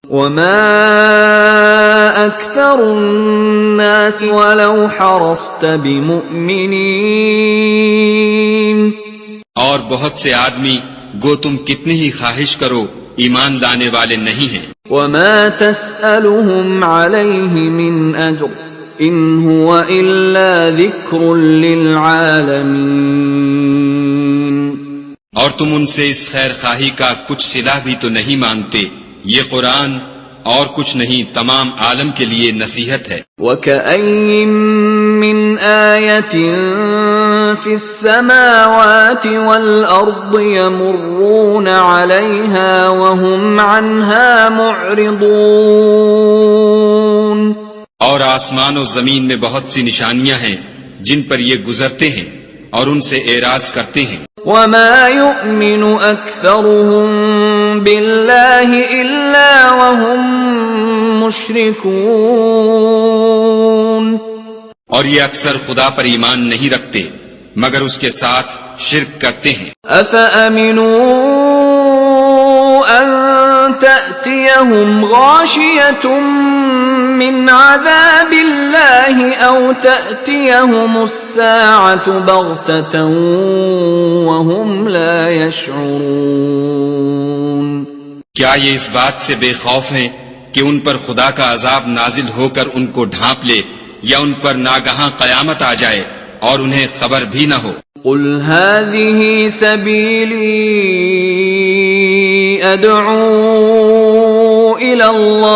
وما أكثر الناس ولو حرصت بمؤمنين. اور بہت سے آدمی گو تم کتنی ہی خواہش کرو ایمان لانے والے نہیں ہیں. وما تسألهم عليه من أجر إن هو إلا ذكر للعالمين. اور تم ان سے اس خیر خواہی کا کچھ صلہ بھی تو نہیں مانگتے. یہ قرآن اور کچھ نہیں تمام عالم کے لیے نصیحت ہے. وَكَأَيٍّ مِّنْ آيَةٍ فِي السَّمَاوَاتِ وَالْأَرْضِ يَمُرُّونَ عَلَيْهَا وَهُمْ عَنْهَا مُعْرِضُونَ. اور آسمان و زمین میں بہت سی نشانیاں ہیں جن پر یہ گزرتے ہیں اور ان سے اعراض کرتے ہیں. وَمَا يُؤْمِنُ أَكْثَرُهُم بِاللَّهِ إِلَّا وَهُم مُشْرِكُونَ. اور یہ اکثر خدا پر ایمان نہیں رکھتے مگر اس کے ساتھ شرک کرتے ہیں. أَفَأَمِنُوا أَن تَأْتِيَهُمْ غَاشِيَةٌ مِّنْ عَذَابِ اللَّهِ أَوْ تَأْتِيَهُمُ السَّاعَةُ بَغْتَةً وَهُمْ لَا يَشْعُرُونَ. کیا یہ اس بات سے بے خوف ہیں کہ ان پر خدا کا عذاب نازل ہو کر ان کو ڈھانپ لے یا ان پر ناگہاں قیامت آ جائے اور انہیں خبر بھی نہ ہو؟ قُلْ هَذِهِ سَبِيلِي أَدْعُو إِلَى اللَّهِ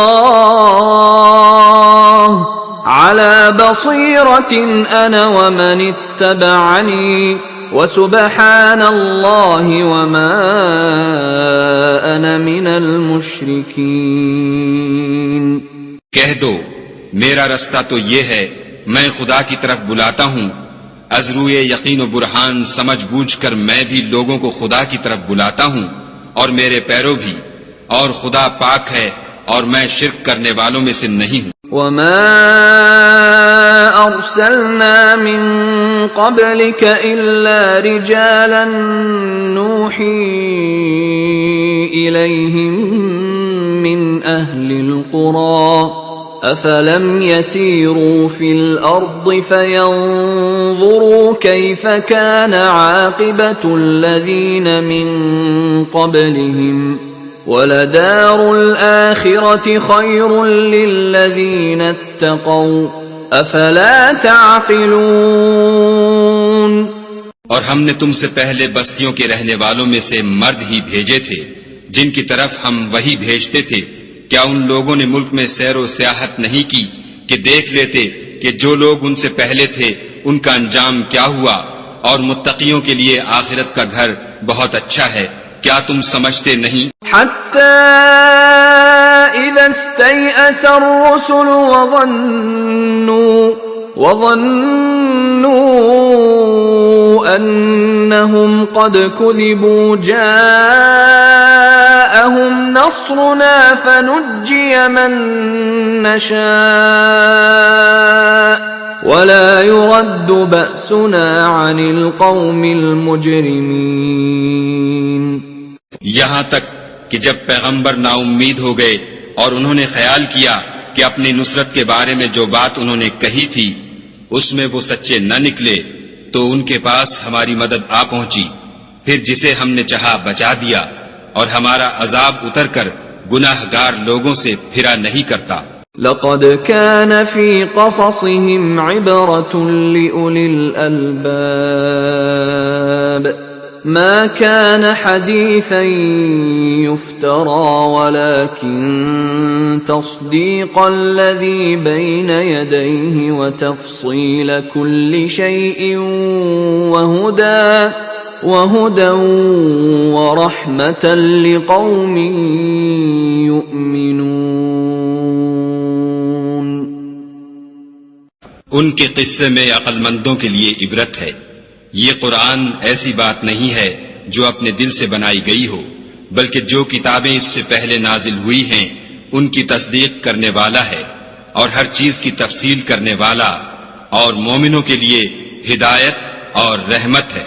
عَلَى بَصِيرَةٍ أَنَا وَمَنِ اتَّبَعَنِي وَسُبْحَانَ اللَّهِ وَمَا أَنَا مِنَ الْمُشْرِكِينَ. کہہ دو میرا رستہ تو یہ ہے میں خدا کی طرف بلاتا ہوں از روئے یقین و برہان سمجھ بوجھ کر میں بھی لوگوں کو خدا کی طرف بلاتا ہوں اور میرے پیرو بھی اور خدا پاک ہے اور میں شرک کرنے والوں میں سے نہیں ہوں. وَمَا أَرْسَلْنَا مِن قَبْلِكَ إِلَّا رِجَالًا نُوحِي إِلَيْهِم مِّنْ أَهْلِ الْقُرَى أَفَلَمْ يَسِيرُوا فِي الْأَرْضِ فَيَنظُرُوا كَيْفَ كَانَ عَاقِبَةُ الَّذِينَ مِن قَبْلِهِمْ وَلَدَارُ الْآخِرَةِ خَيْرٌ لِّلَّذِينَ اتَّقَوْا أَفَلَا تَعْقِلُونَ. اور ہم نے تم سے پہلے بستیوں کے رہنے والوں میں سے مرد ہی بھیجے تھے جن کی طرف ہم وہی بھیجتے تھے. کیا ان لوگوں نے ملک میں سیر و سیاحت نہیں کی کہ دیکھ لیتے کہ جو لوگ ان سے پہلے تھے ان کا انجام کیا ہوا اور متقیوں کے لیے آخرت کا گھر بہت اچھا ہے. کیا تم سمجھتے نہیں؟ حَتَّى إِذَا اسْتَيْأَسَ الرُّسُلُ وَظَنُّوا أَنَّهُمْ قَدْ كُذِبُوا جَاءَهُمْ نَصْرُنَا فَنُجِّيَ مَن نَّشَاءُ وَلَا يُرَدُّ بَأْسُنَا عَنِ الْقَوْمِ الْمُجْرِمِينَ. یہاں تک کہ جب پیغمبر نا امید ہو گئے اور انہوں نے خیال کیا کہ اپنی نصرت کے بارے میں جو بات انہوں نے کہی تھی اس میں وہ سچے نہ نکلے تو ان کے پاس ہماری مدد آ پہنچی. پھر جسے ہم نے چاہا بچا دیا اور ہمارا عذاب اتر کر گناہ گار لوگوں سے پھرا نہیں کرتا. لقد كان في قصصهم عبرة لأولي الألباب ما كان حديثا يفترى ولكن تصديق الذي بين يديه وتفصيل كل شيء وهدى ورحمة لقوم يؤمنون. ان کے قصے میں عقل مندوں کے لیے عبرت ہے. یہ قرآن ایسی بات نہیں ہے جو اپنے دل سے بنائی گئی ہو بلکہ جو کتابیں اس سے پہلے نازل ہوئی ہیں ان کی تصدیق کرنے والا ہے اور ہر چیز کی تفصیل کرنے والا اور مومنوں کے لیے ہدایت اور رحمت ہے.